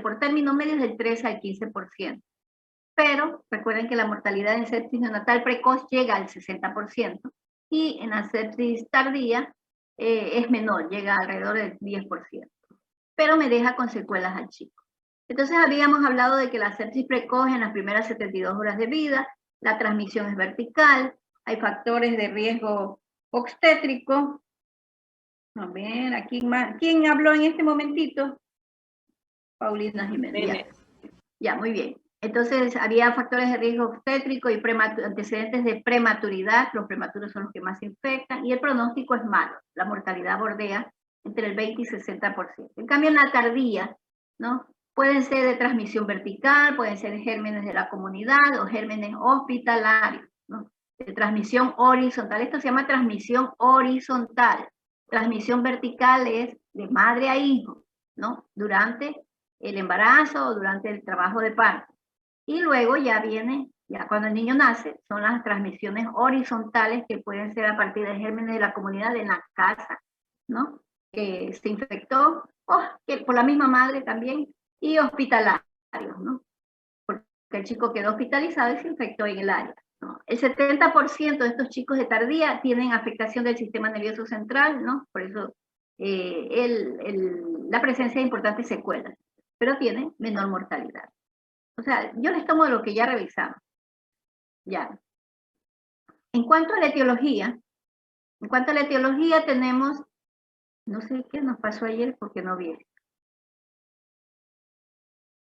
por término medio es del 13 al 15%. Pero recuerden que la mortalidad en sepsis neonatal precoz llega al 60% y en la sepsis tardía es menor, llega alrededor del 10%. Pero me deja con secuelas al chico. Entonces habíamos hablado de que la sepsis precoz en las primeras 72 horas de vida, la transmisión es vertical, hay factores de riesgo obstétrico. A ver, aquí más. ¿Quién habló en este momentito? Paulina Jiménez. Ya, muy bien. Entonces, había factores de riesgo obstétrico y antecedentes de prematuridad. Los prematuros son los que más se infectan y el pronóstico es malo. La mortalidad bordea entre el 20 y 60%. En cambio, en la tardía, ¿no? Pueden ser de transmisión vertical, pueden ser gérmenes de la comunidad o gérmenes hospitalarios, ¿no? De transmisión horizontal. Esto se llama transmisión horizontal. Transmisión vertical es de madre a hijo, ¿no? Durante el embarazo o durante el trabajo de parto. Y luego ya viene, ya cuando el niño nace, son las transmisiones horizontales que pueden ser a partir de gérmenes de la comunidad en la casa, ¿no? Que se infectó, que por la misma madre también, y hospitalarios, ¿no? Porque el chico quedó hospitalizado y se infectó en el área, ¿no? El 70% de estos chicos de tardía tienen afectación del sistema nervioso central, ¿no? Por eso la presencia de importantes secuelas, pero tienen menor mortalidad. O sea, yo les tomo de lo que ya revisamos. Ya. En cuanto a la etiología tenemos, no sé qué nos pasó ayer porque no vi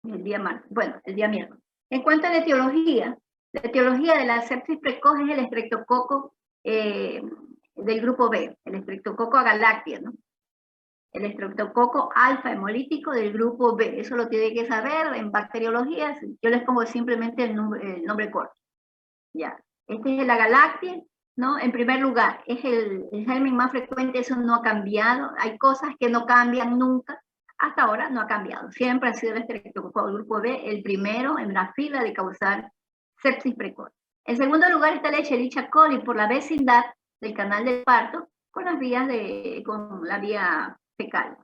el día martes, bueno, el día miércoles. En cuanto a la etiología de la sepsis precoz es el estreptococo del grupo B, el estreptococo agalactia, ¿no? El estreptococo alfa hemolítico del grupo B. Eso lo tiene que saber en bacteriología. Yo les pongo simplemente el nombre corto. Ya. Este es el agalactia, ¿no? En primer lugar, es el germen más frecuente, eso no ha cambiado. Hay cosas que no cambian nunca. Hasta ahora no ha cambiado. Siempre ha sido el estreptococo del grupo B el primero en la fila de causar sepsis precoz. En segundo lugar está la Escherichia coli por la vecindad del canal del parto con la vía fecal.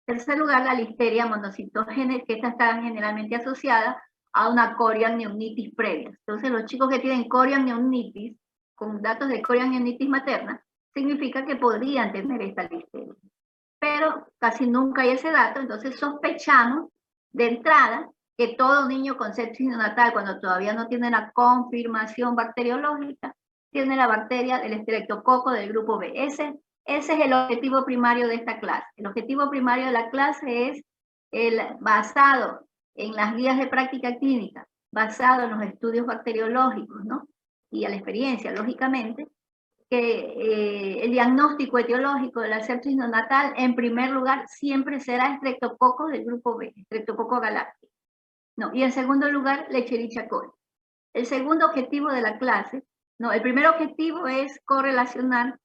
En tercer lugar, la listeria monocitógena, que esta está generalmente asociada a una coriamnionitis previa. Entonces, los chicos que tienen coriamnionitis, con datos de coriamnionitis materna, significa que podrían tener esta listeria. Pero casi nunca hay ese dato, entonces sospechamos de entrada que todo niño con sepsis neonatal, cuando todavía no tiene la confirmación bacteriológica, tiene la bacteria del estreptococo del grupo B. Ese es el objetivo primario de esta clase. El objetivo primario de la clase es basado en las guías de práctica clínica, basado en los estudios bacteriológicos, ¿no? Y a la experiencia, lógicamente, que el diagnóstico etiológico de la sepsis neonatal, en primer lugar, siempre será estreptococo del grupo B, estreptococo galáctico. No, y en segundo lugar, la Escherichia coli. El segundo objetivo de la clase, no, el primer objetivo es correlacionar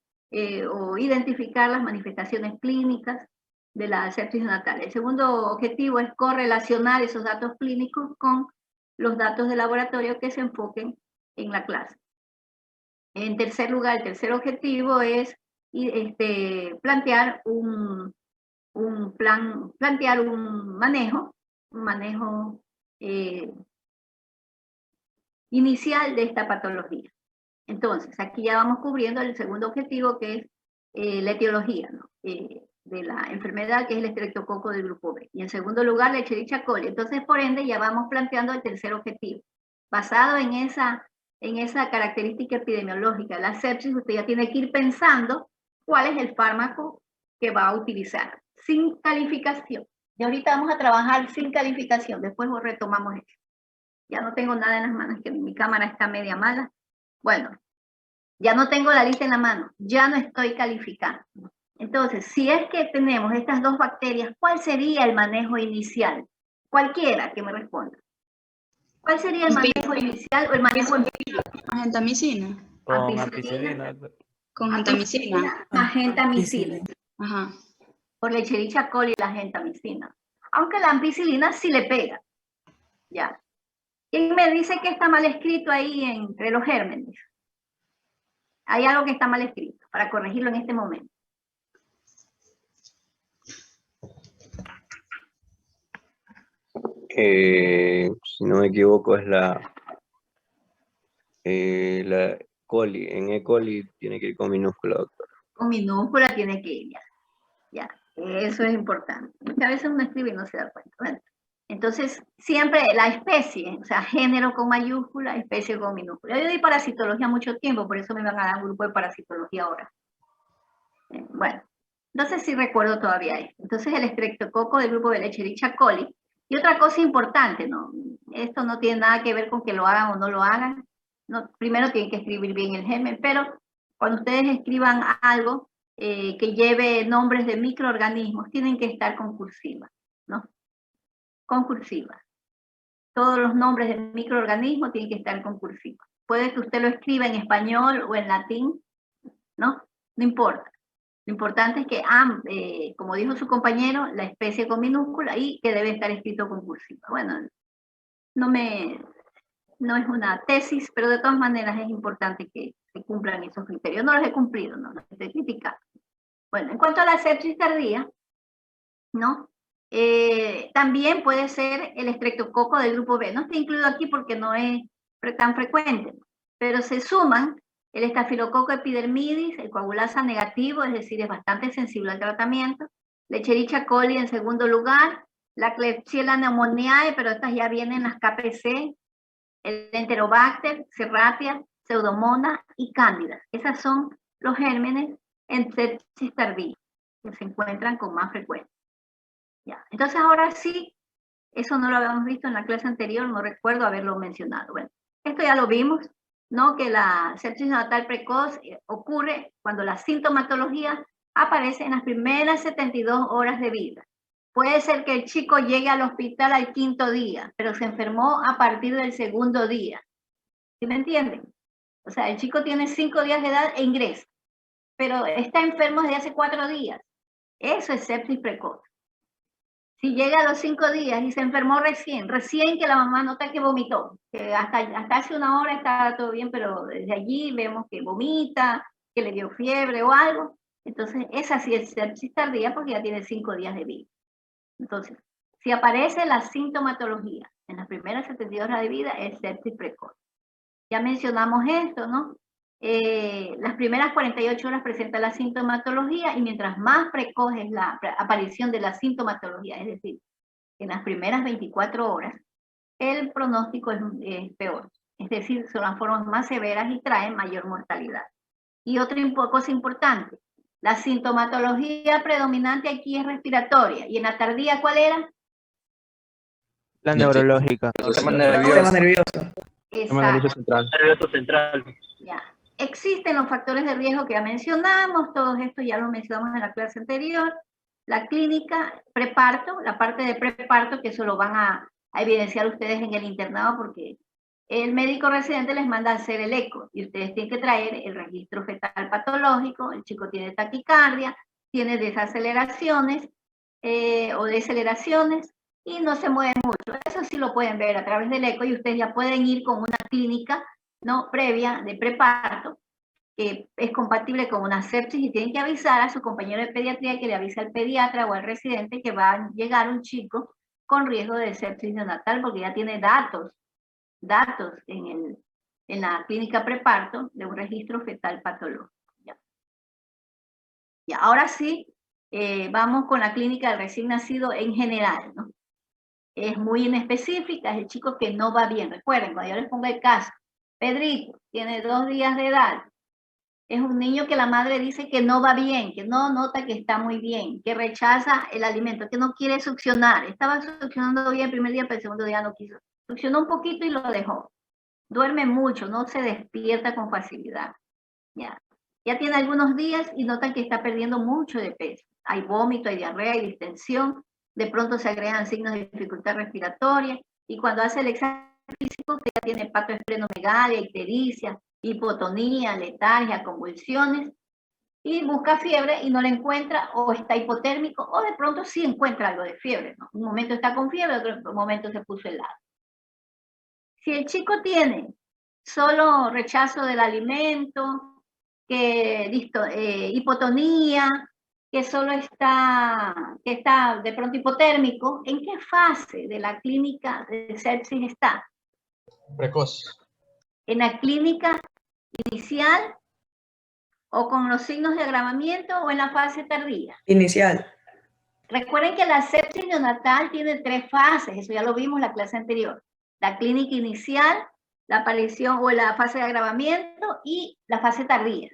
o identificar las manifestaciones clínicas de la sepsis neonatal. El segundo objetivo es correlacionar esos datos clínicos con los datos de laboratorio que se enfoquen en la clase. En tercer lugar, el tercer objetivo es plantear un manejo inicial de esta patología. Entonces, aquí ya vamos cubriendo el segundo objetivo, que es la etiología, ¿no? De la enfermedad, que es el estreptococo del grupo B. Y en segundo lugar, la Escherichia coli. Entonces, por ende, ya vamos planteando el tercer objetivo. Basado en esa característica epidemiológica de la sepsis, usted ya tiene que ir pensando cuál es el fármaco que va a utilizar, sin calificación. Y ahorita vamos a trabajar sin calificación, después retomamos eso. Ya no tengo nada en las manos, que mi cámara está media mala. Bueno, ya no tengo la lista en la mano, ya no estoy calificando. Entonces, si es que tenemos estas dos bacterias, ¿cuál sería el manejo inicial? Cualquiera que me responda. ¿Cuál sería el manejo inicial o el manejo empírico? Gentamicina. Con ampicilina. Con gentamicina. Gentamicina. Ajá. Por la Escherichia coli y la gentamicina. Aunque la ampicilina sí le pega. Ya. ¿Quién me dice que está mal escrito ahí entre los gérmenes? Hay algo que está mal escrito, para corregirlo en este momento. Si no me equivoco, es la coli. En E. coli tiene que ir con minúscula, doctor. Con minúscula tiene que ir, ya. Eso es importante. Porque a veces uno escribe y no se da cuenta. Bueno, entonces, siempre la especie, o sea, género con mayúscula, especie con minúscula. Yo di parasitología mucho tiempo, por eso me van a dar un grupo de parasitología ahora. Bueno, entonces sí recuerdo todavía esto. Entonces el estreptococo del grupo de Escherichia coli. Y otra cosa importante, ¿no? Esto no tiene nada que ver con que lo hagan o no lo hagan. No, primero tienen que escribir bien el germen, pero cuando ustedes escriban algo que lleve nombres de microorganismos, tienen que estar con cursiva, ¿no? Con cursiva. Todos los nombres de microorganismos tienen que estar con cursiva. Puede que usted lo escriba en español o en latín, ¿no? No importa. Lo importante es que, como dijo su compañero, la especie con minúscula y que debe estar escrito con cursiva. Bueno, no es una tesis, pero de todas maneras es importante que se cumplan esos criterios. No los he cumplido, no los estoy criticando. Bueno, en cuanto a la sepsis tardía, ¿no? También puede ser el estreptococo del grupo B. No está incluido aquí porque no es tan frecuente, pero se suman el estafilococo epidermidis, el coagulasa negativo, es decir, es bastante sensible al tratamiento, la Escherichia coli en segundo lugar, la Klebsiella pneumoniae, pero estas ya vienen las KPC, el Enterobacter, Serratia, Pseudomonas y Cándida. Esos son los gérmenes en sepsis tardía que se encuentran con más frecuencia. Ya. Entonces ahora sí, eso no lo habíamos visto en la clase anterior, no recuerdo haberlo mencionado. Bueno, esto ya lo vimos, ¿no? Que la sepsis neonatal precoz ocurre cuando la sintomatología aparece en las primeras 72 horas de vida. Puede ser que el chico llegue al hospital al 5º día, pero se enfermó a partir del 2º día. ¿Sí me entienden? O sea, el chico tiene 5 días de edad e ingresa, pero está enfermo desde hace 4 días. Eso es sepsis precoz. Si llega a los 5 días y se enfermó recién que la mamá nota que vomitó, que hasta hace una hora estaba todo bien, pero desde allí vemos que vomita, que le dio fiebre o algo, entonces esa sí es sepsis tardía porque ya tiene 5 días de vida. Entonces, si aparece la sintomatología en las primeras 72 horas de vida, es sepsis precoz. Ya mencionamos esto, ¿no? Las primeras 48 horas presenta la sintomatología y mientras más precoz es la aparición de la sintomatología, es decir, en las primeras 24 horas, el pronóstico es peor. Es decir, son las formas más severas y traen mayor mortalidad. Y otra cosa importante, la sintomatología predominante aquí es respiratoria. ¿Y en la tardía cuál era? La neurológica. Sistema nervioso. Sistema nervioso central. Nervioso central. Ya. Existen los factores de riesgo que ya mencionamos, todos estos ya los mencionamos en la clase anterior. La clínica preparto, la parte de preparto, que eso lo van a evidenciar ustedes en el internado porque el médico residente les manda a hacer el eco y ustedes tienen que traer el registro fetal patológico, el chico tiene taquicardia, tiene desaceleraciones o deceleraciones y no se mueve mucho. Eso sí lo pueden ver a través del eco y ustedes ya pueden ir con una clínica, ¿no?, previa de preparto que es compatible con una sepsis y tienen que avisar a su compañero de pediatría que le avisa al pediatra o al residente que va a llegar un chico con riesgo de sepsis neonatal porque ya tiene datos en la clínica preparto de un registro fetal patológico. Y ahora sí, vamos con la clínica del recién nacido en general, ¿no? Es muy inespecífica, es el chico que no va bien. Recuerden, cuando yo les pongo el caso, Pedrito tiene 2 días de edad, es un niño que la madre dice que no va bien, que no nota que está muy bien, que rechaza el alimento, que no quiere succionar. Estaba succionando bien el primer día, pero el segundo día no quiso. Succionó un poquito y lo dejó. Duerme mucho, no se despierta con facilidad. Ya tiene algunos días y notan que está perdiendo mucho de peso. Hay vómito, hay diarrea, hay distensión. De pronto se agregan signos de dificultad respiratoria. Y cuando hace el examen físico, usted ya tiene hepatoesplenomegalia, ictericia, hipotonía, letargia, convulsiones, y busca fiebre y no la encuentra, o está hipotérmico, o de pronto sí encuentra algo de fiebre, ¿no? Un momento está con fiebre, otro momento se puso helado. Si el chico tiene solo rechazo del alimento, hipotonía, que solo que está de pronto hipotérmico, ¿en qué fase de la clínica de sepsis está? Precoz. ¿En la clínica inicial o con los signos de agravamiento o en la fase tardía? Inicial. Recuerden que la sepsis neonatal tiene 3 fases, eso ya lo vimos en la clase anterior. La clínica inicial, la aparición o la fase de agravamiento y la fase tardía.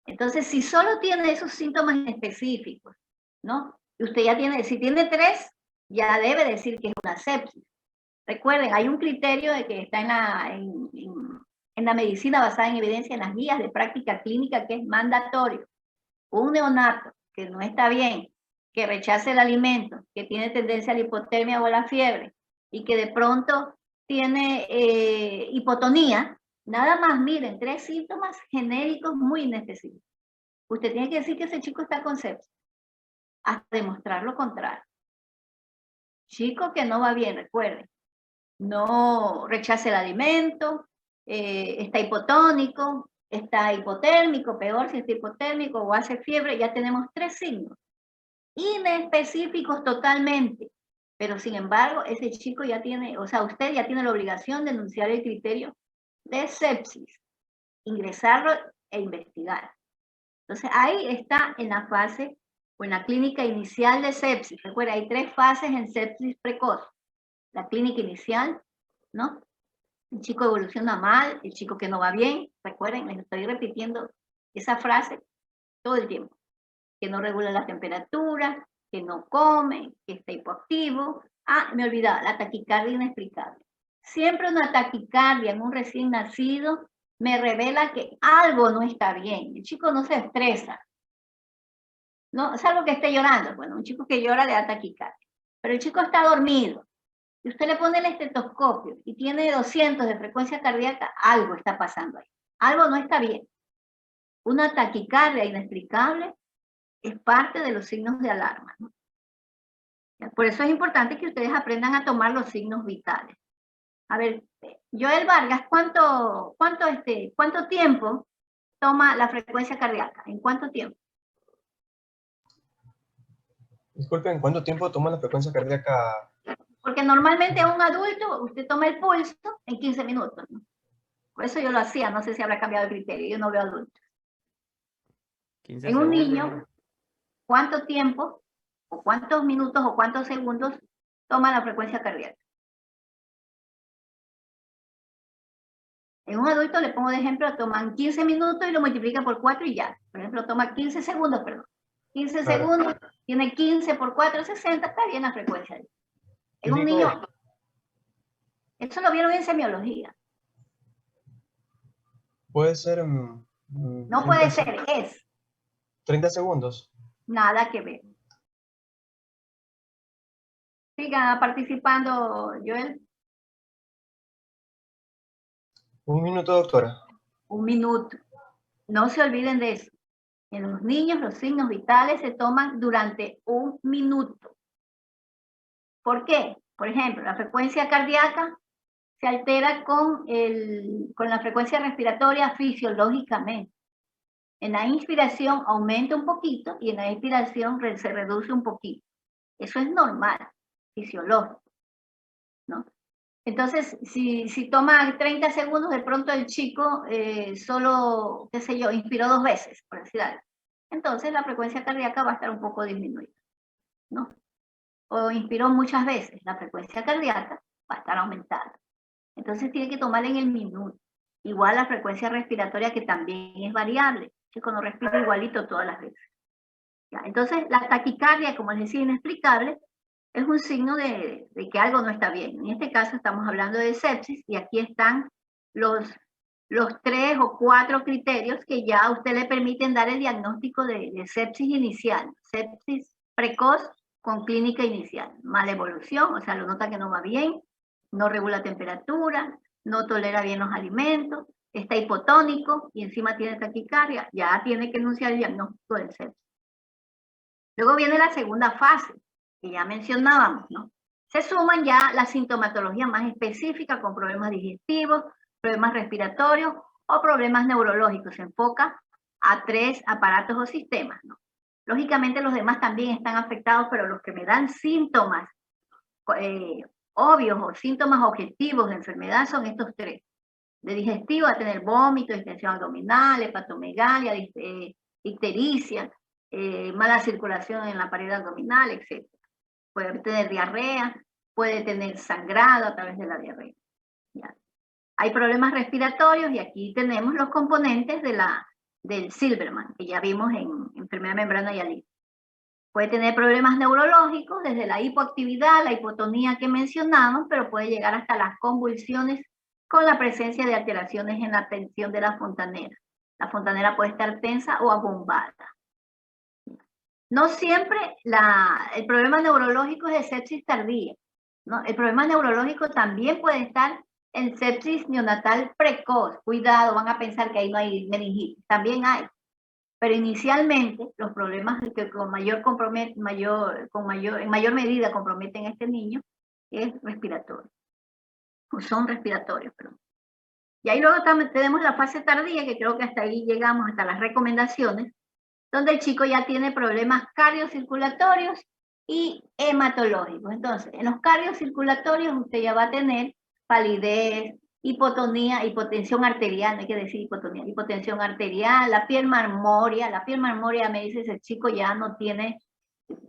Entonces, si solo tiene esos síntomas específicos, ¿no? Y usted ya tiene, si tiene 3, ya debe decir que es una sepsis. Recuerden, hay un criterio de que está en la medicina basada en evidencia, en las guías de práctica clínica, que es mandatorio. Un neonato que no está bien, que rechace el alimento, que tiene tendencia a la hipotermia o a la fiebre, y que de pronto tiene hipotonía, nada más, miren, 3 síntomas genéricos muy inespecíficos. Usted tiene que decir que ese chico está con sepsis, hasta demostrar lo contrario. Chico que no va bien, recuerden, no rechace el alimento, está hipotónico, está hipotérmico, peor si está hipotérmico o hace fiebre, ya tenemos 3 signos inespecíficos totalmente, pero sin embargo ese chico ya tiene, o sea, usted ya tiene la obligación de denunciar el criterio de sepsis, ingresarlo e investigar. Entonces ahí está en la fase o en la clínica inicial de sepsis. Recuerda, hay 3 fases en sepsis precoz. La clínica inicial, ¿no? El chico evoluciona mal, el chico que no va bien. Recuerden, les estoy repitiendo esa frase todo el tiempo. Que no regula la temperatura, que no come, que está hipoactivo. Ah, me olvidaba, la taquicardia inexplicable. Siempre una taquicardia en un recién nacido me revela que algo no está bien. El chico no se estresa. No, salvo que esté llorando. Bueno, un chico que llora le da taquicardia. Pero el chico está dormido. Y usted le pone el estetoscopio y tiene 200 de frecuencia cardíaca, algo está pasando ahí. Algo no está bien. Una taquicardia inexplicable es parte de los signos de alarma, ¿no? Por eso es importante que ustedes aprendan a tomar los signos vitales. A ver, Joel Vargas, ¿cuánto tiempo toma la frecuencia cardíaca? ¿En cuánto tiempo? Disculpen, ¿cuánto tiempo toma la frecuencia cardíaca? Porque normalmente a un adulto usted toma el pulso en 15 minutos, ¿no? Por eso yo lo hacía, no sé si habrá cambiado el criterio, yo no veo adultos. 15 En un segundos. niño, ¿cuánto tiempo, o cuántos minutos, o cuántos segundos toma la frecuencia cardíaca? En un adulto, le pongo de ejemplo, toman 15 minutos y lo multiplica por 4 y ya. Por ejemplo, toma 15 segundos, perdón. 15 segundos, tiene 15 por 4, 60, está bien la frecuencia. En un niño, eso lo vieron en semiología. Puede ser... No puede ser, es. 30 segundos. Nada que ver. Sigan participando, Joel. 1 minuto, doctora. 1 minuto. No se olviden de eso. En los niños los signos vitales se toman durante 1 minuto. ¿Por qué? Por ejemplo, la frecuencia cardíaca se altera con la frecuencia respiratoria fisiológicamente. En la inspiración aumenta un poquito y en la expiración se reduce un poquito. Eso es normal, fisiológico, ¿no? Entonces, si toma 30 segundos, de pronto el chico solo, qué sé yo, inspiró 2 veces, por decir algo. Entonces la frecuencia cardíaca va a estar un poco disminuida, ¿no? O inspiró muchas veces, la frecuencia cardíaca va a estar aumentada. Entonces tiene que tomar en el minuto. Igual la frecuencia respiratoria, que también es variable. El chico no respira igualito todas las veces. ¿Ya? Entonces la taquicardia, como les decía, inexplicable, es un signo de que algo no está bien. En este caso estamos hablando de sepsis y aquí están los 3 o 4 criterios que ya a usted le permiten dar el diagnóstico de sepsis inicial. Sepsis precoz con clínica inicial. Mala evolución, o sea, lo nota que no va bien, no regula temperatura, no tolera bien los alimentos, está hipotónico y encima tiene taquicardia, ya tiene que enunciar el diagnóstico del sepsis. Luego viene la segunda fase, que ya mencionábamos, ¿no? Se suman ya la sintomatología más específica con problemas digestivos, problemas respiratorios o problemas neurológicos. Se enfoca a 3 aparatos o sistemas, ¿no? Lógicamente los demás también están afectados, pero los que me dan síntomas obvios o síntomas objetivos de enfermedad son estos tres. De digestivo, va a tener vómito, distensión abdominal, hepatomegalia, ictericia, mala circulación en la pared abdominal, etc. Puede tener diarrea, puede tener sangrado a través de la diarrea. ¿Ya? Hay problemas respiratorios y aquí tenemos los componentes del Silberman, que ya vimos en enfermedad membrana hialina. Puede tener problemas neurológicos, desde la hipoactividad, la hipotonía que mencionamos, pero puede llegar hasta las convulsiones con la presencia de alteraciones en la tensión de la fontanera. La fontanera puede estar tensa o abombada. No siempre el problema neurológico es de sepsis tardía, ¿no? El problema neurológico también puede estar en sepsis neonatal precoz. Cuidado, van a pensar que ahí no hay meningitis. También hay. Pero inicialmente los problemas que en mayor medida comprometen a este niño es respiratorio. O son respiratorios, perdón. Y ahí luego también tenemos la fase tardía, que creo que hasta ahí llegamos, hasta las recomendaciones, donde el chico ya tiene problemas cardiocirculatorios y hematológicos. Entonces, en los cardiocirculatorios usted ya va a tener palidez, hipotonía, hipotensión arterial, no hay que decir hipotonía, hipotensión arterial, la piel marmórea me dice ese chico ya no tiene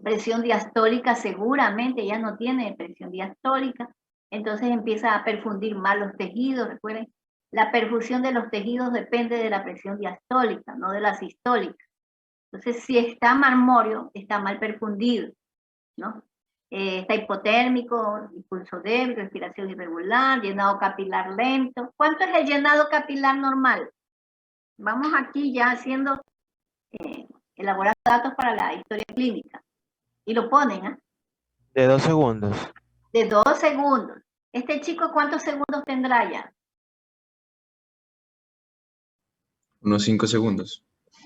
presión diastólica, seguramente ya no tiene presión diastólica, entonces empieza a perfundir mal los tejidos. Recuerden, la perfusión de los tejidos depende de la presión diastólica, no de la sistólica. Entonces, si está marmóreo, está mal perfundido, ¿no? Está hipotérmico, impulso débil, respiración irregular, llenado capilar lento. ¿Cuánto es el llenado capilar normal? Vamos aquí ya haciendo, elaborando datos para la historia clínica. Y lo ponen, ¿eh? De 2 segundos. De 2 segundos. ¿Este chico cuántos segundos tendrá ya? Unos 5 segundos.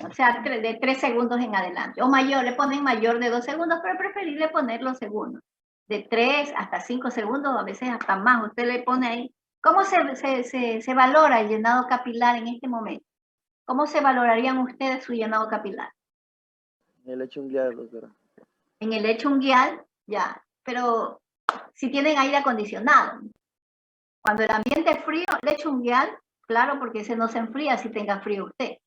O sea, de 3 segundos en adelante. O mayor, le ponen mayor de 2 segundos, pero es preferible poner los segundos. De 3 hasta 5 segundos, a veces hasta más. Usted le pone ahí. ¿Cómo se valora el llenado capilar en este momento? ¿Cómo se valorarían ustedes su llenado capilar? En el lecho unguial, doctora. En el lecho unguial, ya. Pero si tienen aire acondicionado. Cuando el ambiente es frío, lecho unguial, claro, porque ese no se enfría si tenga frío usted,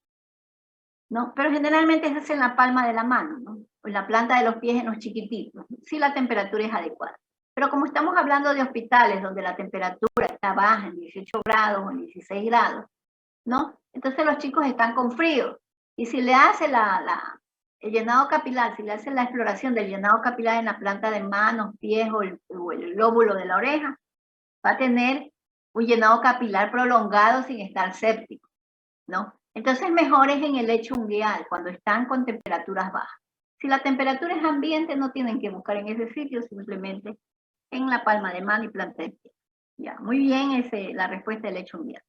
¿no? Pero generalmente se hace en la palma de la mano, ¿no? O en la planta de los pies en los chiquititos, si la temperatura es adecuada. Pero como estamos hablando de hospitales donde la temperatura está baja, en 18 grados o en 16 grados, ¿no? Entonces los chicos están con frío. Y si le hace el llenado capilar, si le hace la exploración del llenado capilar en la planta de manos, pies o el lóbulo de la oreja, va a tener un llenado capilar prolongado sin estar séptico, ¿no? Entonces mejor es en el lecho unguial, cuando están con temperaturas bajas. Si la temperatura es ambiente, no tienen que buscar en ese sitio, simplemente en la palma de mano y planta de pie. Ya, muy bien, la respuesta del lecho unguial.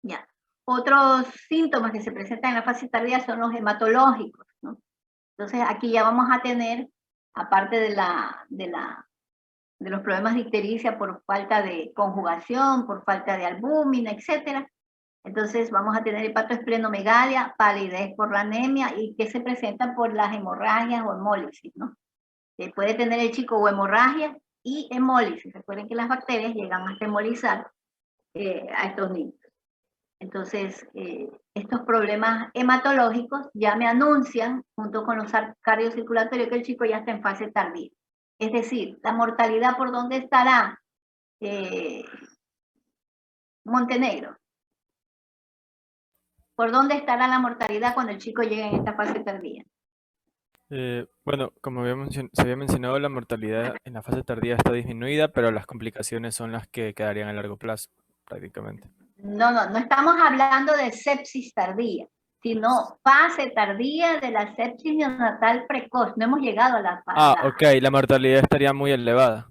Ya. Otros síntomas que se presentan en la fase tardía son los hematológicos, ¿no? Entonces aquí ya vamos a tener, aparte de los problemas de ictericia por falta de conjugación, por falta de albúmina, etcétera. Entonces vamos a tener hepatoesplenomegalia, palidez por la anemia y que se presentan por las hemorragias o hemólisis, ¿no? Puede tener el chico o hemorragia y hemólisis. Recuerden que las bacterias llegan hasta hemolizar a estos niños. Entonces, estos problemas hematológicos ya me anuncian, junto con los cardiocirculatorios, que el chico ya está en fase tardía. Es decir, la mortalidad, ¿por dónde estará? Montenegro. ¿Por dónde estará la mortalidad cuando el chico llegue en esta fase tardía? Bueno, como se había mencionado, la mortalidad en la fase tardía está disminuida, pero las complicaciones son las que quedarían a largo plazo, prácticamente. No estamos hablando de sepsis tardía, sino fase tardía de la sepsis neonatal precoz. No hemos llegado a la fase. Ok, la mortalidad estaría muy elevada.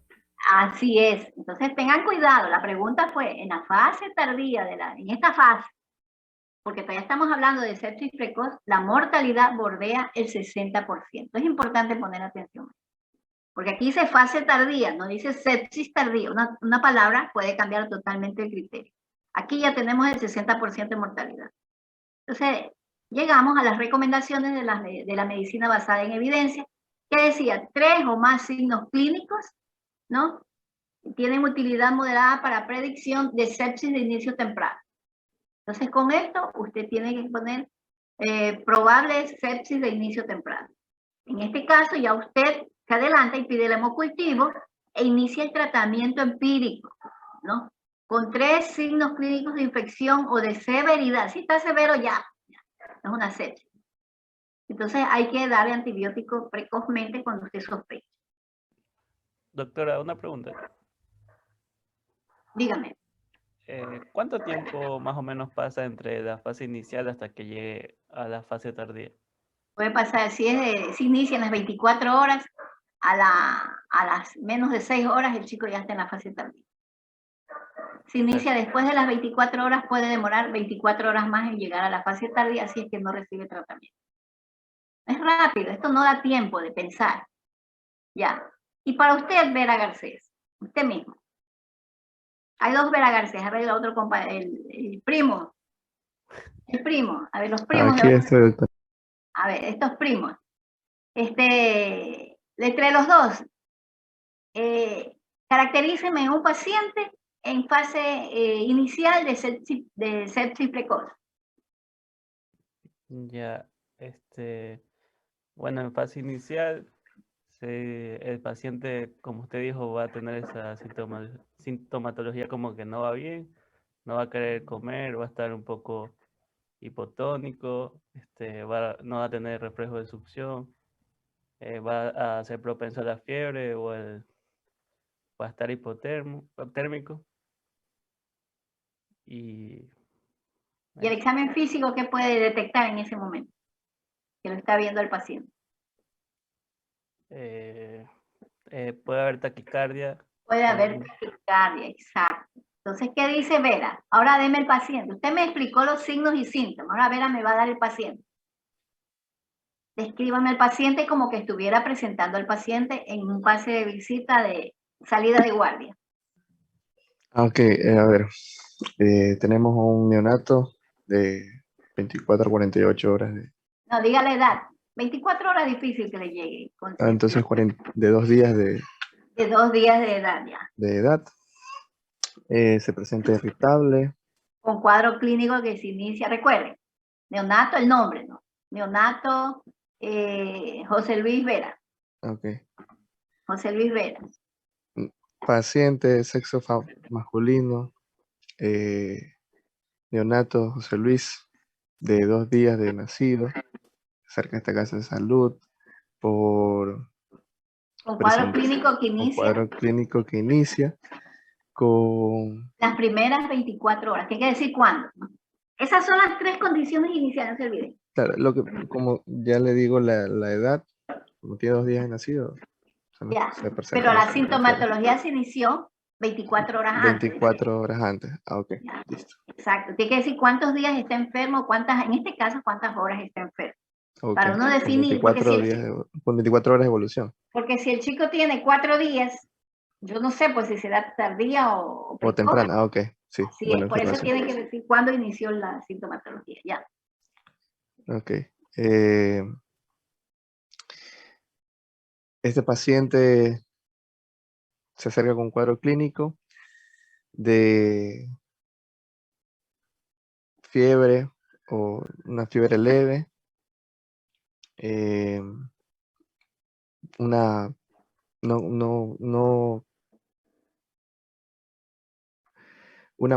Así es. Entonces tengan cuidado. La pregunta fue, en la fase tardía, en esta fase, porque todavía estamos hablando de sepsis precoz, la mortalidad bordea el 60%. Es importante poner atención. Porque aquí dice fase tardía, no dice sepsis tardía. Una palabra puede cambiar totalmente el criterio. Aquí ya tenemos el 60% de mortalidad. Entonces, llegamos a las recomendaciones de la medicina basada en evidencia, que decía 3 o más signos clínicos, ¿no? Tienen utilidad moderada para predicción de sepsis de inicio temprano. Entonces, con esto, usted tiene que poner probable sepsis de inicio temprano. En este caso, ya usted se adelanta y pide el hemocultivo e inicia el tratamiento empírico, ¿no? Con 3 signos clínicos de infección o de severidad. Si está severo, ya es una sepsis. Entonces, hay que darle antibiótico precozmente cuando usted sospecha. Doctora, una pregunta. Dígame. ¿Cuánto tiempo más o menos pasa entre la fase inicial hasta que llegue a la fase tardía? Puede pasar, si inicia en las 24 horas, a las menos de 6 horas el chico ya está en la fase tardía. Si inicia después de las 24 horas, puede demorar 24 horas más en llegar a la fase tardía si es que no recibe tratamiento. Es rápido, esto no da tiempo de pensar. Ya. Y para usted, Vera Garcés, usted mismo. Hay 2 Vera Garcés, a ver el otro compañero, el primo. El primo, a ver los primos. Aquí estoy, doctor. A ver, estos primos. Entre los dos, caracterícenme un paciente en fase inicial de sepsis precoz. Ya, bueno, en fase inicial, el paciente, como usted dijo, va a tener esa sintomatología como que no va bien, no va a querer comer, va a estar un poco hipotónico, no va a tener reflejo de succión, va a ser propenso a la fiebre va a estar hipotérmico. ¿Y el examen físico qué puede detectar en ese momento? Que lo está viendo el paciente. Puede haber taquicardia. Puede haber taquicardia, exacto. Entonces, ¿qué dice Vera? Ahora deme el paciente. Usted me explicó los signos y síntomas. Ahora Vera me va a dar el paciente. Descríbame el paciente como que estuviera presentando al paciente en un pase de visita de salida de guardia. Ok, a ver. Tenemos un neonato de 24 a 48 horas. No, diga la edad. 24 horas difícil que le llegue. Entonces, de 2 días de 2 días de edad ya. de edad. Se presenta irritable. Con cuadro clínico que se inicia, recuerden, neonato, el nombre, ¿no? Neonato José Luis Vera. Ok. José Luis Vera. Paciente, sexo masculino. Neonato José Luis, de 2 días de nacido. Cerca de esta casa de salud. Con cuadro clínico que inicia. Con cuadro clínico que inicia. Con las primeras 24 horas. ¿Qué quiere decir cuándo? ¿No? Esas son las 3 condiciones iniciales, no se olviden. Claro, como ya le digo la edad, como tiene 2 días de nacido. Ya, pero la sintomatología se inició 24 horas antes. 24 horas antes. Ah, ok, ya, listo. Exacto. Tiene que decir cuántos días está enfermo, en este caso, cuántas horas está enfermo. Okay. Para uno definir. Con 24 horas de evolución. Porque si el chico tiene 4 días, yo no sé pues si será tardía o temprana. Ah, ok. Sí, por eso tiene que decir cuándo inició la sintomatología. Ya. Ok. Este paciente se acerca con un cuadro clínico de fiebre o una fiebre leve, una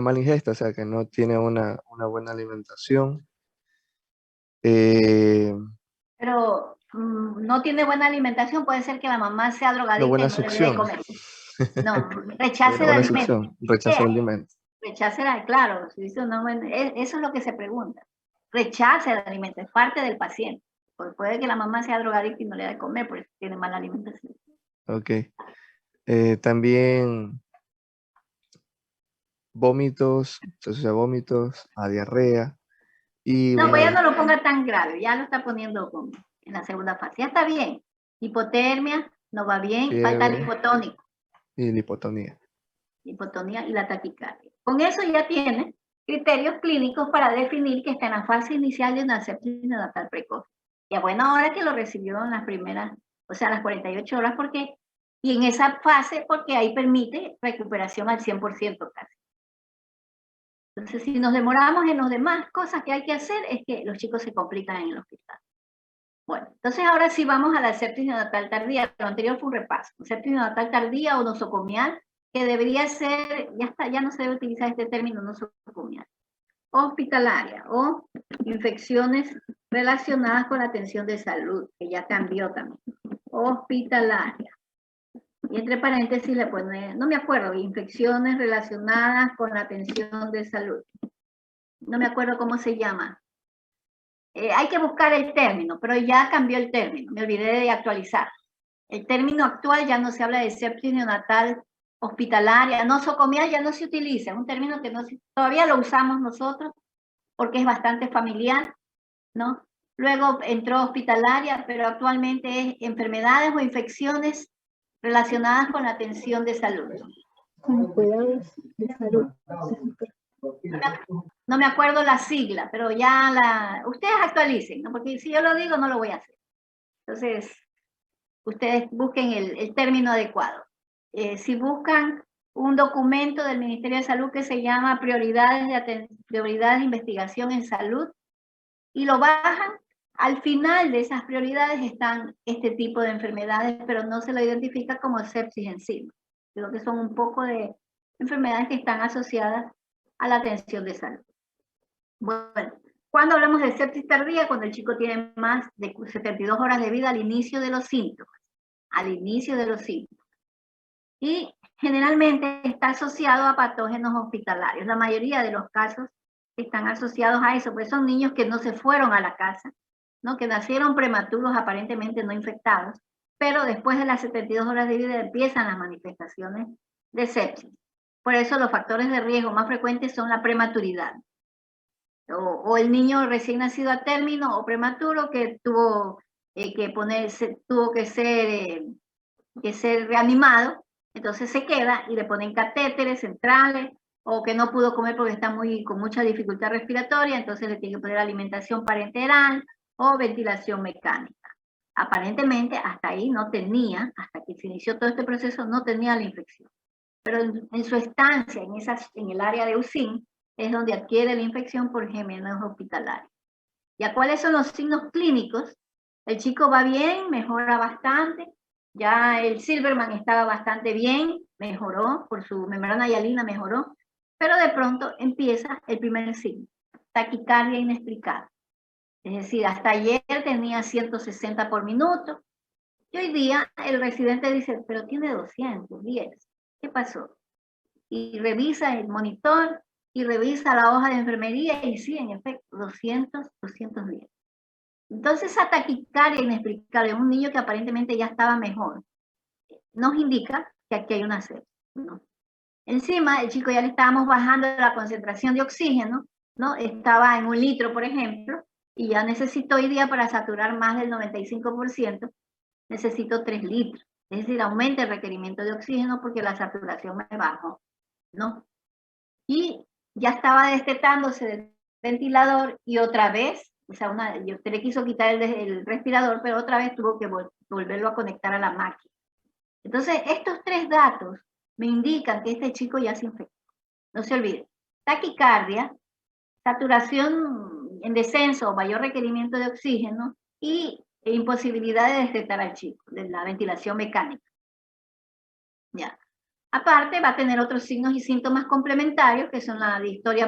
mala ingesta, o sea que no tiene una buena alimentación. Pero no tiene buena alimentación, puede ser que la mamá sea drogadicta buena y no succión. le dé de comer. No, rechace el alimento. Rechaza el alimento. Rechace, claro, eso es lo que se pregunta. Rechace el alimento, es parte del paciente. Porque puede que la mamá sea drogadicta y no le dé de comer, porque tiene mala alimentación. Ok. También vómitos, se asocia a vómitos, a diarrea. No, pues ya no lo ponga tan grave, ya lo está poniendo en la segunda fase. Ya está bien. Hipotermia, no va bien, fiebre, falta el hipotónico. Y la hipotonía. Hipotonía y la taquicardia. Con eso ya tiene criterios clínicos para definir que está en la fase inicial de una sepsis neonatal precoz. Y a buena hora que lo recibió en las primeras, o sea, las 48 horas, porque, y en esa fase, porque ahí permite recuperación al 100% casi. Entonces, si nos demoramos en las demás cosas que hay que hacer, es que los chicos se complican en el hospital. Bueno, entonces ahora sí vamos a la sepsis neonatal tardía. Lo anterior fue un repaso. Sepsis neonatal tardía o nosocomial, que debería ser, ya no se debe utilizar este término nosocomial. Hospitalaria o infecciones relacionadas con la atención de salud, que ya cambió también. Hospitalaria. Y entre paréntesis le pone, no me acuerdo, infecciones relacionadas con la atención de salud. No me acuerdo cómo se llama. Hay que buscar el término, pero ya cambió el término, me olvidé de actualizar. El término actual ya no se habla de sepsis neonatal hospitalaria, nosocomial ya no se utiliza, es un término que todavía lo usamos nosotros porque es bastante familiar, ¿no? Luego entró hospitalaria, pero actualmente es enfermedades o infecciones relacionadas con la atención de salud. Con cuidados de salud. No me acuerdo la sigla, pero ya ustedes actualicen, ¿no? Porque si yo lo digo no lo voy a hacer. Entonces, ustedes busquen el término adecuado. Si buscan un documento del Ministerio de Salud que se llama Prioridades de Investigación en Salud y lo bajan, al final de esas prioridades están este tipo de enfermedades, pero no se lo identifica como sepsis encima. Creo que son un poco de enfermedades que están asociadas a la atención de salud. Bueno, cuando hablamos de sepsis tardía, cuando el chico tiene más de 72 horas de vida al inicio de los síntomas. Al inicio de los síntomas. Y generalmente está asociado a patógenos hospitalarios. La mayoría de los casos están asociados a eso, pues son niños que no se fueron a la casa, ¿no? Que nacieron prematuros, aparentemente no infectados, pero después de las 72 horas de vida empiezan las manifestaciones de sepsis. Por eso los factores de riesgo más frecuentes son la prematuridad. O el niño recién nacido a término o prematuro que tuvo que ser reanimado, entonces se queda y le ponen catéteres centrales, o que no pudo comer porque está con mucha dificultad respiratoria, entonces le tiene que poner alimentación parenteral o ventilación mecánica. Aparentemente hasta ahí no tenía, hasta que se inició todo este proceso, no tenía la infección. Pero en su estancia en el área de UCIN es donde adquiere la infección por gérmenes hospitalarios. ¿Ya cuáles son los signos clínicos? El chico va bien, mejora bastante. Ya el Silverman estaba bastante bien, mejoró, por su membrana hialina mejoró, pero de pronto empieza el primer signo, taquicardia inexplicada. Es decir, hasta ayer tenía 160 por minuto, y hoy día el residente dice, pero tiene 210, ¿qué pasó? Y revisa el monitor, y revisa la hoja de enfermería, y sí, en efecto, 200, 210. Entonces, esa taquicardia inexplicable en un niño que aparentemente ya estaba mejor, nos indica que aquí hay una sepsis, ¿no? Encima, el chico ya le estábamos bajando la concentración de oxígeno, ¿no? Estaba en 1 litro, por ejemplo, y ya necesito hoy día para saturar más del 95%, necesito 3 litros. Es decir, aumenta el requerimiento de oxígeno porque la saturación me bajó, ¿no? Y ya estaba destetándose del ventilador y otra vez, o sea, usted le quiso quitar el respirador, pero otra vez tuvo que volverlo a conectar a la máquina. Entonces, estos 3 datos me indican que este chico ya se infectó. No se olvide, taquicardia, saturación en descenso o mayor requerimiento de oxígeno y imposibilidad de destetar al chico, de la ventilación mecánica. Ya. Aparte, va a tener otros signos y síntomas complementarios, que son la historia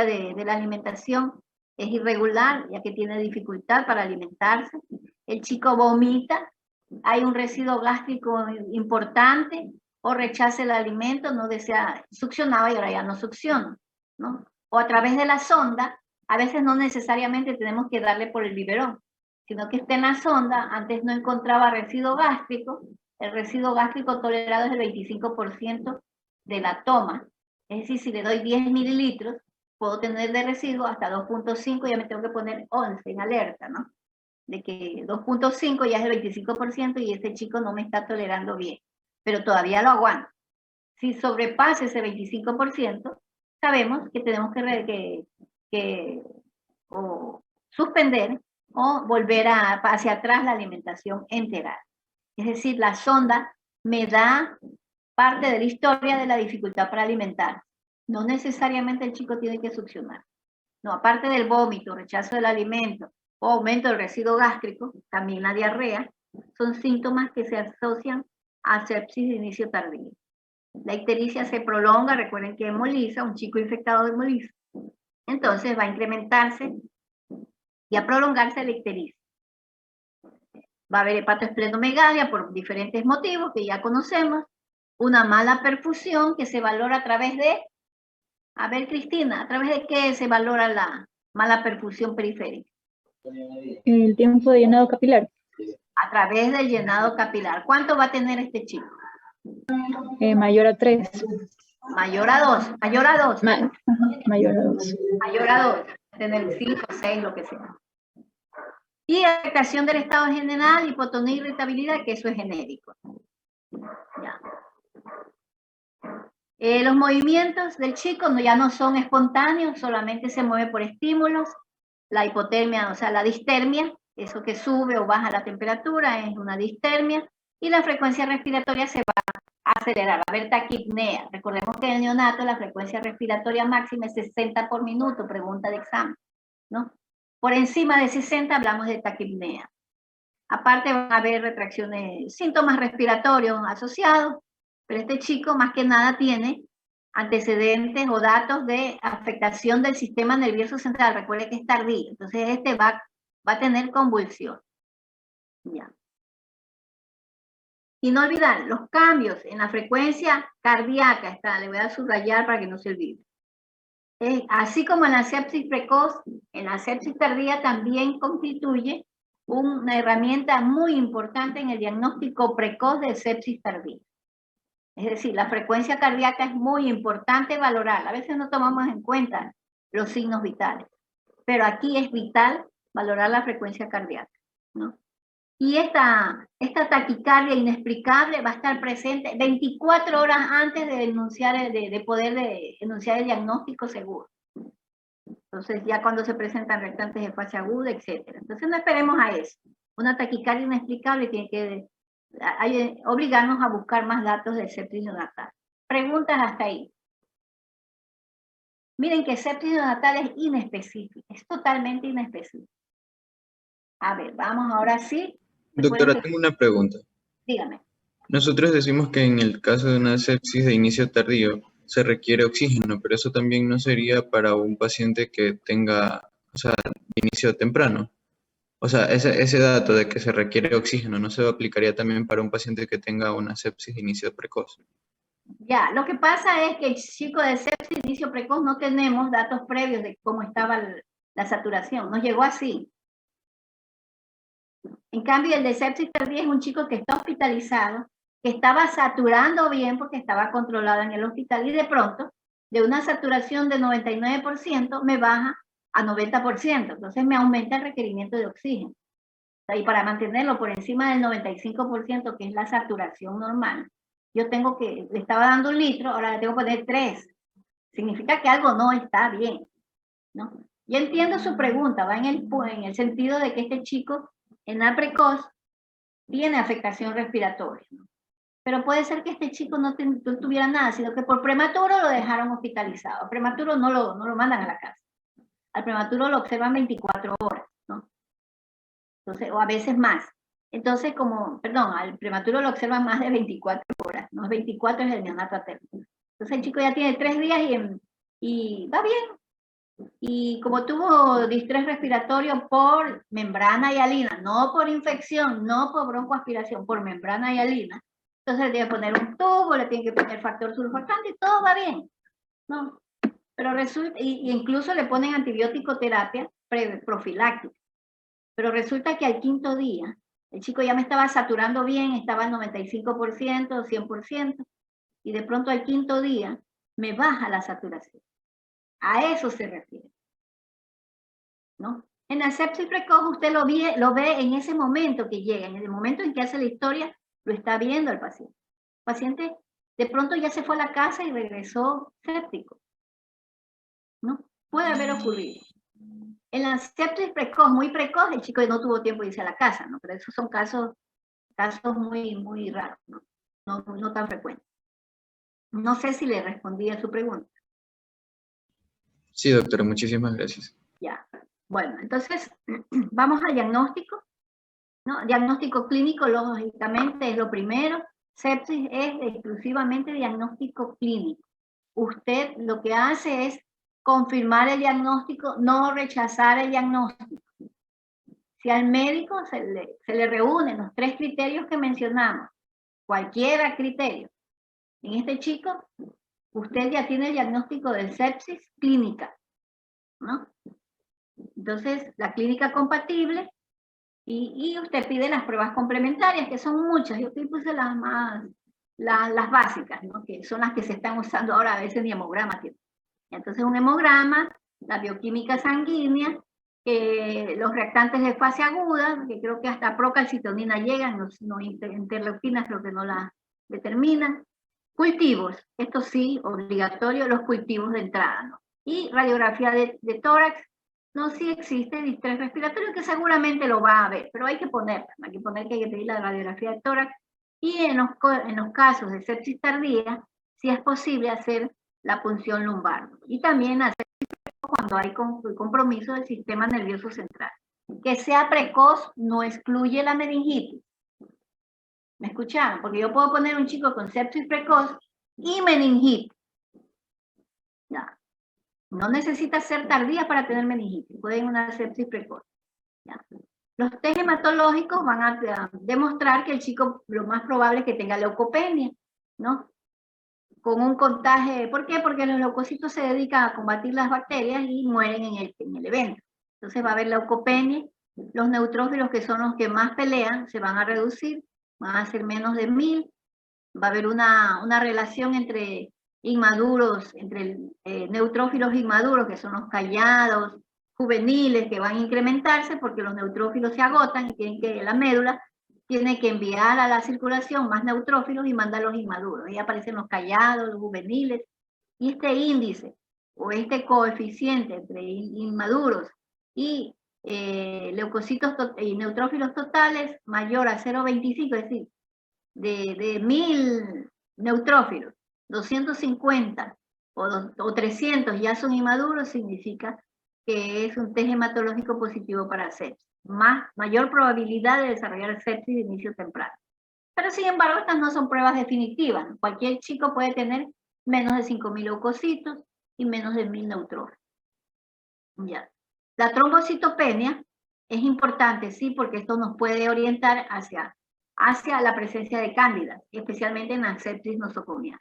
de la alimentación es irregular, ya que tiene dificultad para alimentarse. El chico vomita, hay un residuo gástrico importante, o rechaza el alimento, no desea, succionaba y ahora ya no succiona, ¿no? O a través de la sonda, a veces no necesariamente tenemos que darle por el biberón, sino que esté en la sonda, antes no encontraba residuo gástrico, el residuo gástrico tolerado es el 25% de la toma. Es decir, si le doy 10 mililitros, puedo tener de residuo hasta 2.5, ya me tengo que poner 11 en alerta, ¿no? De que 2.5 ya es el 25% y este chico no me está tolerando bien, pero todavía lo aguanto. Si sobrepasa ese 25%, sabemos que tenemos que o suspender o volver hacia atrás la alimentación enteral. Es decir, la sonda me da parte de la historia de la dificultad para alimentar. No necesariamente el chico tiene que succionar. No, aparte del vómito, rechazo del alimento o aumento del residuo gástrico, también la diarrea, son síntomas que se asocian a sepsis de inicio tardío. La ictericia se prolonga, recuerden que hemoliza, un chico infectado de hemoliza. Entonces va a incrementarse y a prolongarse la ictericia. Va a haber hepatoesplenomegalia por diferentes motivos que ya conocemos. Una mala perfusión que se valora a través de... A ver, Cristina, ¿a través de qué se valora la mala perfusión periférica? El tiempo de llenado capilar. A través del llenado capilar. ¿Cuánto va a tener este chico? Mayor a 3. Mayor a 2. Mayor a 2. Mayor a 2. Mayor a 2. Tener 5, 6, lo que sea. Y afectación del estado general, hipotonía, irritabilidad, que eso es genérico. Ya. Los movimientos del chico ya no son espontáneos, solamente se mueve por estímulos. La hipotermia, o sea, la distermia, eso que sube o baja la temperatura, es una distermia. Y la frecuencia respiratoria se va a acelerar, va a haber taquipnea. Recordemos que en el neonato la frecuencia respiratoria máxima es 60 por minuto, pregunta de examen, ¿no? Por encima de 60 hablamos de taquipnea. Aparte van a haber retracciones, síntomas respiratorios asociados, pero este chico más que nada tiene antecedentes o datos de afectación del sistema nervioso central. Recuerde que es tardío, entonces este va a tener convulsión. Ya. Y no olvidar, los cambios en la frecuencia cardíaca, le voy a subrayar para que no se olvide. Así como en la sepsis precoz, en la sepsis tardía también constituye una herramienta muy importante en el diagnóstico precoz de sepsis tardía. Es decir, la frecuencia cardíaca es muy importante valorarla. A veces no tomamos en cuenta los signos vitales, pero aquí es vital valorar la frecuencia cardíaca, ¿no? Y esta taquicardia inexplicable va a estar presente 24 horas antes de enunciar, de poder enunciar el diagnóstico seguro. Entonces ya cuando se presentan restantes de fase aguda, etc. Entonces no esperemos a eso. Una taquicardia inexplicable tiene que obligarnos a buscar más datos del sepsis neonatal. Preguntas hasta ahí. Miren que sepsis neonatal es inespecífica, es totalmente inespecífica. A ver, vamos ahora sí. Doctora, tengo una pregunta. Dígame. Nosotros decimos que en el caso de una sepsis de inicio tardío se requiere oxígeno, pero eso también no sería para un paciente que tenga, o sea, inicio temprano. O sea, ese dato de que se requiere oxígeno no se aplicaría también para un paciente que tenga una sepsis de inicio precoz. Ya, lo que pasa es que el chico de sepsis de inicio precoz no tenemos datos previos de cómo estaba la saturación, nos llegó así. En cambio, el de sepsis tardía es un chico que está hospitalizado, que estaba saturando bien porque estaba controlado en el hospital y de pronto, de una saturación de 99%, me baja a 90%. Entonces me aumenta el requerimiento de oxígeno. O sea, y para mantenerlo por encima del 95%, que es la saturación normal, yo tengo que, le estaba dando 1 litro, ahora le tengo que poner 3. Significa que algo no está bien, ¿no? Yo entiendo su pregunta, va en el sentido de que este chico en la precoz tiene afectación respiratoria, ¿no? Pero puede ser que este chico no tuviera nada, sino que por prematuro lo dejaron hospitalizado. Prematuro no lo mandan a la casa. Al prematuro lo observan 24 horas, ¿no? Entonces, o a veces más. Entonces, al prematuro lo observan más de 24 horas, ¿no? 24 es el neonato a término. Entonces el chico ya tiene 3 días y va bien. Y como tuvo distrés respiratorio por membrana hialina, no por infección, no por broncoaspiración, por membrana hialina, entonces le tiene que poner un tubo, le tiene que poner factor sulfactante y todo va bien, ¿no? Pero resulta, y incluso le ponen antibiótico terapia profiláctica, pero resulta que al 5.º día, el chico ya me estaba saturando bien, estaba al 95%, 100%, y de pronto al 5.º día me baja la saturación. A eso se refiere, ¿no? En la sepsis precoz usted lo ve en ese momento que llega, en el momento en que hace la historia, lo está viendo el paciente. El paciente de pronto ya se fue a la casa y regresó séptico. ¿no? Puede haber ocurrido. En la sepsis precoz, muy precoz, el chico no tuvo tiempo de irse a la casa, ¿no? Pero esos son casos muy raros, ¿no? No tan frecuentes. No sé si le respondí a su pregunta. Sí, doctora, muchísimas gracias. Ya. Bueno, entonces, vamos al diagnóstico, ¿no? Diagnóstico clínico, lógicamente, es lo primero. Sepsis es exclusivamente diagnóstico clínico. Usted lo que hace es confirmar el diagnóstico, no rechazar el diagnóstico. Si al médico se le reúnen los 3 criterios que mencionamos, cualquiera criterio, en este chico, usted ya tiene el diagnóstico de sepsis clínica, ¿no? Entonces, la clínica compatible, y usted pide las pruebas complementarias, que son muchas. Yo puse las básicas, ¿no? Que son las que se están usando ahora, a veces ni hemograma. Entonces, un hemograma, la bioquímica sanguínea, los reactantes de fase aguda, que creo que hasta procalcitonina llegan, no interleuquinas creo que no la determinan. Cultivos, esto sí, obligatorio, los cultivos de entrada, ¿no? Y radiografía de tórax, no, sí existe distrés respiratorio, que seguramente lo va a ver, pero hay que poner que hay que pedir la radiografía de tórax, y en los casos de sepsis tardía, si es posible hacer la punción lumbar, y también hacer cuando hay compromiso del sistema nervioso central. Que sea precoz no excluye la meningitis. ¿Me escucharon? Porque yo puedo poner un chico con sepsis precoz y meningitis. Ya. No necesita ser tardía para tener meningitis, pueden una sepsis precoz. ¿Ya? Los test hematológicos van a demostrar que el chico lo más probable es que tenga leucopenia, ¿no? Con un contagio. ¿Por qué? Porque los leucocitos se dedican a combatir las bacterias y mueren en el evento. Entonces va a haber leucopenia, los neutrófilos, que son los que más pelean, se van a reducir, van a ser menos de 1000, va a haber una relación entre inmaduros, entre neutrófilos inmaduros, que son los callados, juveniles, que van a incrementarse porque los neutrófilos se agotan y tienen que, la médula tiene que enviar a la circulación más neutrófilos y mandar los inmaduros. Ahí aparecen los callados, los juveniles, y este índice o este coeficiente entre inmaduros y leucocitos y neutrófilos totales mayor a 0,25, es decir, de 1000 neutrófilos, 250 o 300 ya son inmaduros, significa que es un test hematológico positivo para sepsis. Mayor probabilidad de desarrollar sepsis de inicio temprano. Pero sin embargo, estas no son pruebas definitivas. Cualquier chico puede tener menos de 5000 leucocitos y menos de 1000 neutrófilos. Ya. La trombocitopenia es importante, sí, porque esto nos puede orientar hacia la presencia de cándidas, especialmente en la sepsis nosocomial.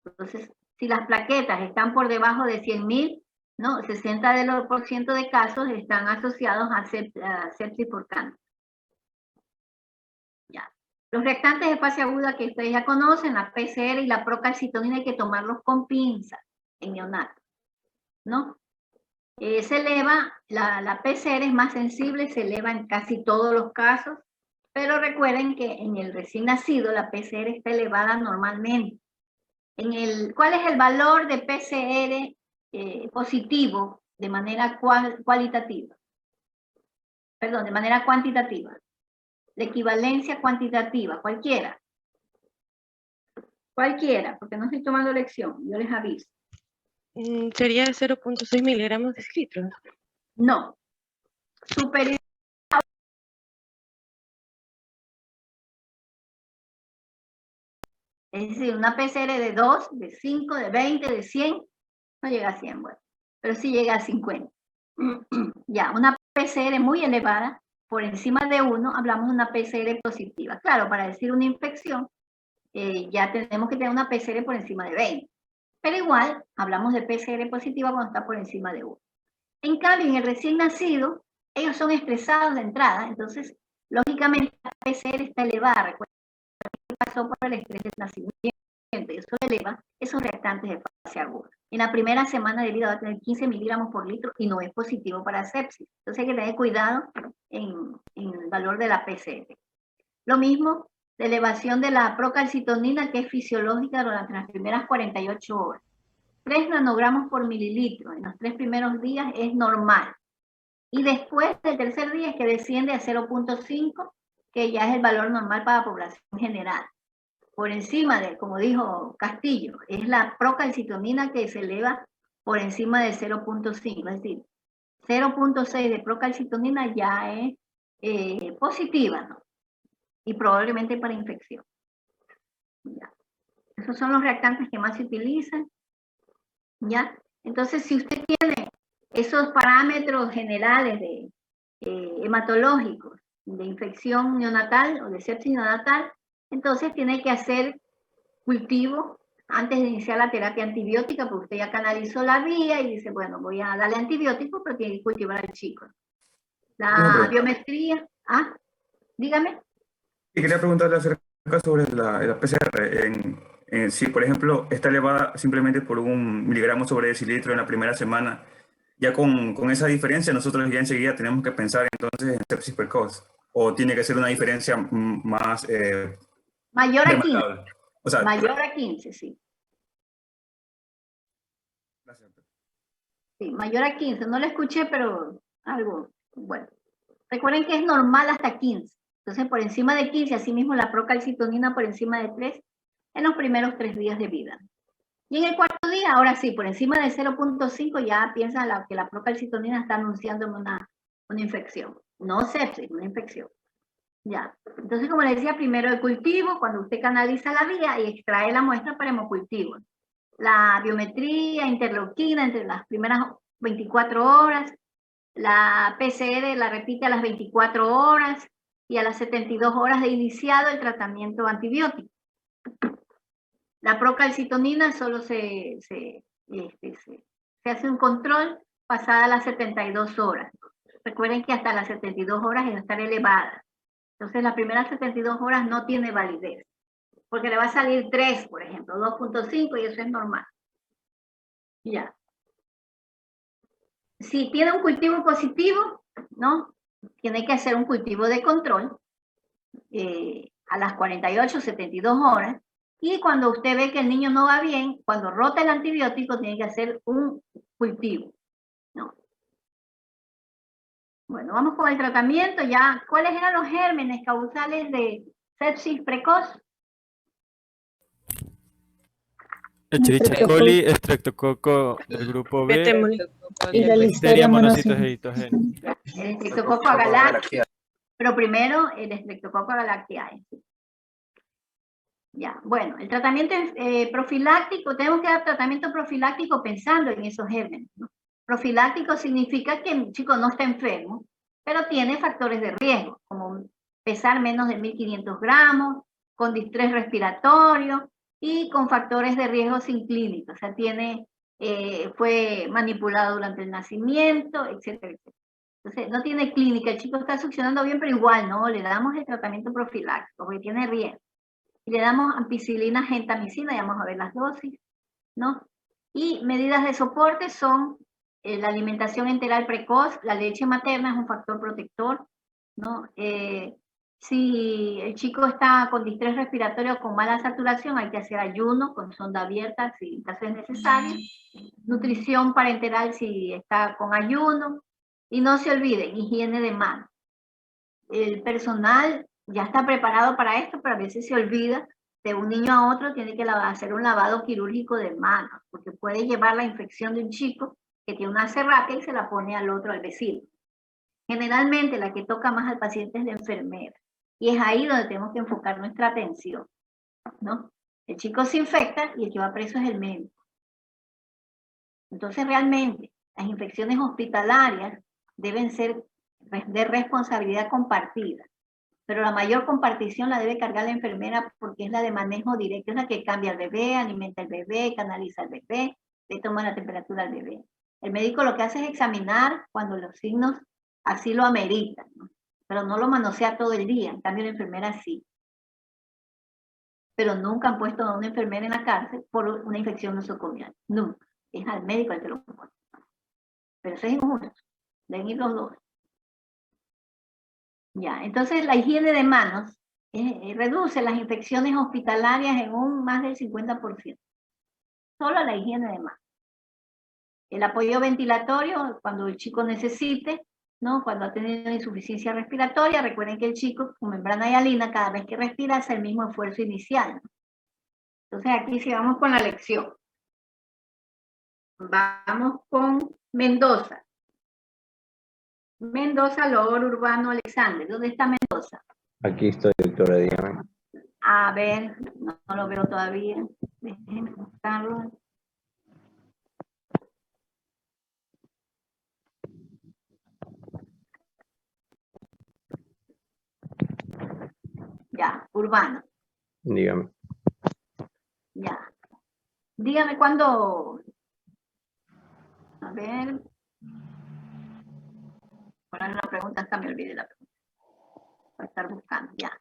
Entonces, si las plaquetas están por debajo de 100.000, ¿no? 60% de casos están asociados a sepsis por cándida. Ya. Los reactantes de fase aguda que ustedes ya conocen, la PCR y la procalcitonina, hay que tomarlos con pinzas en neonatos, ¿no? Se eleva, la PCR es más sensible, se eleva en casi todos los casos, pero recuerden que en el recién nacido la PCR está elevada normalmente. ¿Cuál es el valor de PCR positivo de manera cualitativa? Perdón, de manera cuantitativa. La equivalencia cuantitativa, cualquiera. Cualquiera, porque no estoy tomando lección, yo les aviso. Sería de 0,6 miligramos de litro. No. Superior. Es decir, una PCR de 2, de 5, de 20, de 100, no llega a 100, bueno, pero sí llega a 50. Ya, una PCR muy elevada, por encima de 1, hablamos de una PCR positiva. Claro, para decir una infección, ya tenemos que tener una PCR por encima de 20. Pero igual, hablamos de PCR positiva cuando está por encima de 1. En cambio, en el recién nacido, ellos son estresados de entrada, entonces, lógicamente, la PCR está elevada. Recuerden que pasó por el estrés del nacimiento, y eso eleva esos reactantes de fase aguda. En la primera semana de vida va a tener 15 miligramos por litro y no es positivo para sepsis. Entonces hay que tener cuidado en el valor de la PCR. Lo mismo, la elevación de la procalcitonina, que es fisiológica durante las primeras 48 horas. 3 nanogramos por mililitro en los 3 primeros días es normal. Y después del tercer día es que desciende a 0.5, que ya es el valor normal para la población general. Por encima de, como dijo Castillo, es la procalcitonina que se eleva por encima de 0.5, es decir, 0.6 de procalcitonina ya es positiva, ¿no? Y probablemente para infección. Ya. Esos son los reactantes que más se utilizan. ¿Ya? Entonces, si usted tiene esos parámetros generales de hematológicos, de infección neonatal o de sepsis neonatal, entonces tiene que hacer cultivo antes de iniciar la terapia antibiótica, porque usted ya canalizó la vía y dice, bueno, voy a darle antibiótico, pero tiene que cultivar al chico. La biometría, dígame. Y quería preguntarle acerca sobre la PCR. Si, por ejemplo, está elevada simplemente por 1 miligramo sobre decilitro en la primera semana, ya con esa diferencia nosotros ya enseguida tenemos que pensar entonces en sepsis precoz. ¿O tiene que ser una diferencia más mayor a 15? O sea, mayor a 15, sí. Gracias. Sí, mayor a 15. No lo escuché, pero algo, bueno. Recuerden que es normal hasta 15. Entonces, por encima de 15, asimismo la procalcitonina por encima de 3 en los primeros 3 días de vida. Y en el cuarto día, ahora sí, por encima de 0.5 ya piensa que la procalcitonina está anunciando una infección. No sepsis, una infección. Ya. Entonces, como les decía, primero el cultivo, cuando usted canaliza la vía y extrae la muestra para hemocultivo. La biometría, interleuquina entre las primeras 24 horas. La PCR la repite a las 24 horas y a las 72 horas de iniciado el tratamiento antibiótico. La procalcitonina solo se hace un control pasada las 72 horas. Recuerden que hasta las 72 horas debe estar elevada. Entonces, las primeras 72 horas no tiene validez, porque le va a salir 3, por ejemplo, 2.5, y eso es normal. Ya. Si tiene un cultivo positivo, ¿no? Tiene que hacer un cultivo de control a las 48, 72 horas. Y cuando usted ve que el niño no va bien, cuando rota el antibiótico, tiene que hacer un cultivo, ¿no? Bueno, vamos con el tratamiento ya. ¿Cuáles eran los gérmenes causales de sepsis precoz? Escherichia coli, estreptococo del grupo B, Y la Listeria listeria monocytogenes monocitogenes. heritogéneos. El Streptococcus agalactiae. Pero primero el Streptococcus agalactiae. Ya, bueno, el tratamiento profiláctico, tenemos que dar tratamiento profiláctico pensando en esos gérmenes, ¿no? Profiláctico significa que el chico no está enfermo, pero tiene factores de riesgo, como pesar menos de 1500 gramos, con distrés respiratorio y con factores de riesgo sin clínica, o sea, fue manipulado durante el nacimiento, etcétera, etcétera. Entonces, no tiene clínica, el chico está succionando bien, pero igual, ¿no? Le damos el tratamiento profiláctico, porque tiene riesgo. Y le damos ampicilina, gentamicina, ya vamos a ver las dosis, ¿no? Y medidas de soporte son la alimentación enteral precoz, la leche materna es un factor protector, ¿no? Si el chico está con distrés respiratorio con mala saturación, hay que hacer ayuno con sonda abierta si en caso es necesario. Nutrición parenteral si está con ayuno. Y no se olviden, higiene de manos. El personal ya está preparado para esto, pero a veces se olvida, de un niño a otro tiene que hacer un lavado quirúrgico de manos, porque puede llevar la infección de un chico que tiene una serratia y se la pone al otro, al vecino. Generalmente la que toca más al paciente es la enfermera, y es ahí donde tenemos que enfocar nuestra atención, ¿no? El chico se infecta y el que va preso es el médico. Entonces realmente las infecciones hospitalarias deben ser de responsabilidad compartida, pero la mayor compartición la debe cargar la enfermera porque es la de manejo directo, es la que cambia al bebé, alimenta al bebé, canaliza al bebé, le toma la temperatura al bebé. El médico lo que hace es examinar cuando los signos así lo ameritan, ¿no? Pero no lo manosea todo el día, en cambio la enfermera sí. Pero nunca han puesto a una enfermera en la cárcel por una infección nosocomial, nunca. Es al médico el que lo pone. Pero eso es injusto, deben ir los dos. Ya, entonces la higiene de manos reduce las infecciones hospitalarias en un más del 50%. Solo la higiene de manos. el apoyo ventilatorio cuando el chico necesite, ¿no? Cuando ha tenido insuficiencia respiratoria. Recuerden que el chico con membrana hialina, cada vez que respira, hace el mismo esfuerzo inicial, ¿no? Entonces aquí sigamos con la lección. Vamos con Mendoza. Mendoza, Logro Urbano Alexander. ¿Dónde está Mendoza? Aquí estoy, doctora, dígame. A ver, no lo veo todavía. Déjenme buscarlo. Ya, Urbano. Dígame. Ya. Dígame cuándo. A ver. Ahora la pregunta, hasta me olvidé la pregunta. Voy a estar buscando, ya.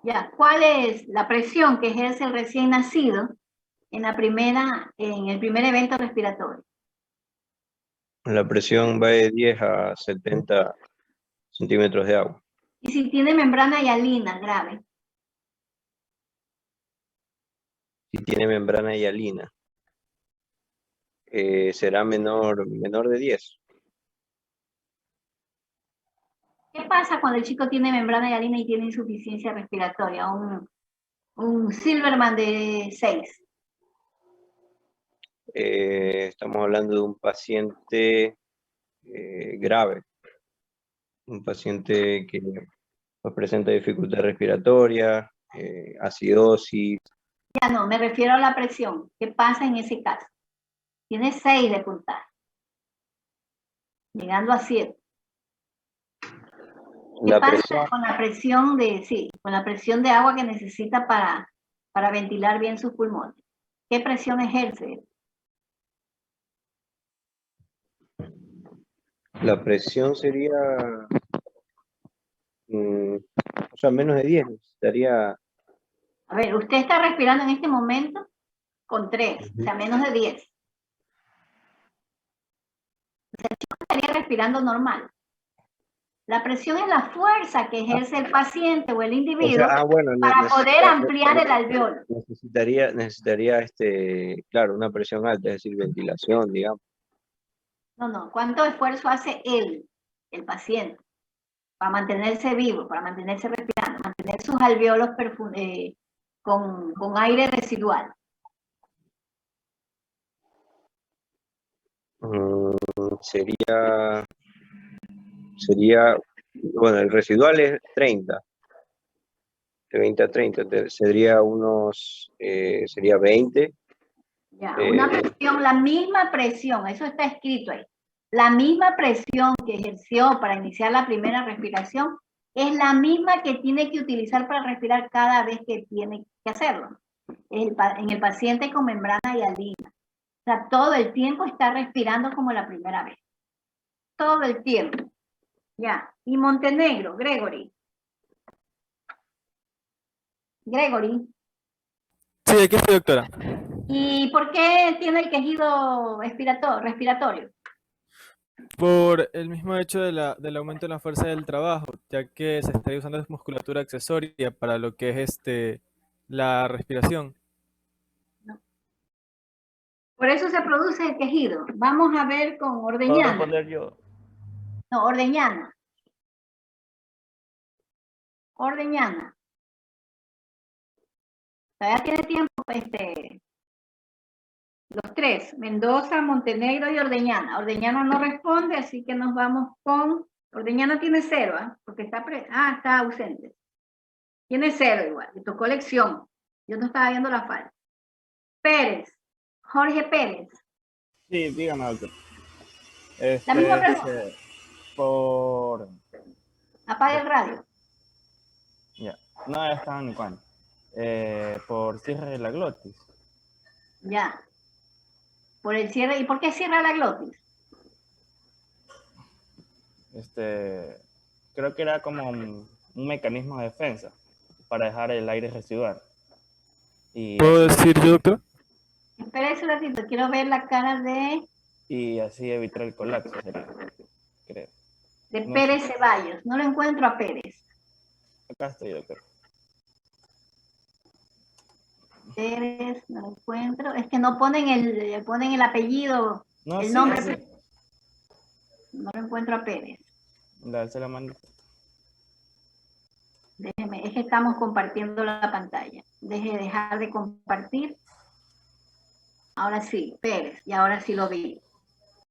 Ya, ¿cuál es la presión que ejerce el recién nacido en el primer evento respiratorio? La presión va de 10 a 70 centímetros de agua. Y si tiene membrana hialina grave. Si tiene membrana hialina, será menor de 10. ¿Qué pasa cuando el chico tiene membrana hialina y tiene insuficiencia respiratoria? Un Silverman de 6. Estamos hablando de un paciente grave. Un paciente que presenta dificultad respiratoria, acidosis. Ya no, me refiero a la presión. ¿Qué pasa en ese caso? Tiene 6 de puntaje, llegando a 7. ¿Qué pasa con la presión con la presión de agua que necesita para ventilar bien sus pulmones? ¿Qué presión ejerce? La presión sería, o sea, menos de 10, estaría... A ver, usted está respirando en este momento con 3, o sea, menos de 10. O sea, el chico estaría respirando normal. La presión es la fuerza que ejerce el paciente o el individuo, o sea, bueno, para poder ampliar el alveolo. Necesitaría claro, una presión alta, es decir, ventilación, digamos. No, ¿cuánto esfuerzo hace el paciente, para mantenerse vivo, para mantenerse respirando, mantener sus alveolos con aire residual? Sería, bueno, el residual es 30, de 20 a 30, sería sería 20. Ya, una presión, la misma presión, eso está escrito ahí. La misma presión que ejerció para iniciar la primera respiración es la misma que tiene que utilizar para respirar cada vez que tiene que hacerlo. En el paciente con membrana hialina. O sea, todo el tiempo está respirando como la primera vez. Todo el tiempo. Ya. Y Montenegro, Gregory. Gregory. Sí, aquí estoy, doctora. ¿Y por qué tiene el quejido respiratorio? Por el mismo hecho del aumento de la fuerza del trabajo, ya que se estaría usando musculatura accesoria para lo que es la respiración. No. Por eso se produce el quejido. Vamos a ver con ¿Puedo Ordeñana. responder yo? No, Ordeñana. Ordeñana. Todavía tiene tiempo, los 3, Mendoza, Montenegro y Ordeñana. Ordeñana no responde, así que nos vamos con... Ordeñana tiene 0, ¿eh? Porque está ausente. Tiene 0 igual, le tocó lección. Yo no estaba viendo la falta. Pérez, Jorge Pérez. Sí, dígame, doctor. La misma pregunta. Apaga el radio. Ya, no estaba ni cuándo. Por cierre de la glotis. Ya. Por el cierre. ¿Y por qué cierra la glotis? Creo que era como un mecanismo de defensa para dejar el aire residual. ¿Puedo decir yo, doctor? Espérese un ratito, quiero ver la cara de... Y así evitar el colapso, creo. De Pérez Ceballos. No lo encuentro a Pérez. Acá estoy, doctor. Pérez, no lo encuentro. Es que no ponen el apellido, No, el sí, nombre. sí. No lo encuentro a Pérez. Se la mando. Déjeme, es que estamos compartiendo la pantalla. Deje de dejar de compartir. Ahora sí, Pérez, y ahora sí lo vi.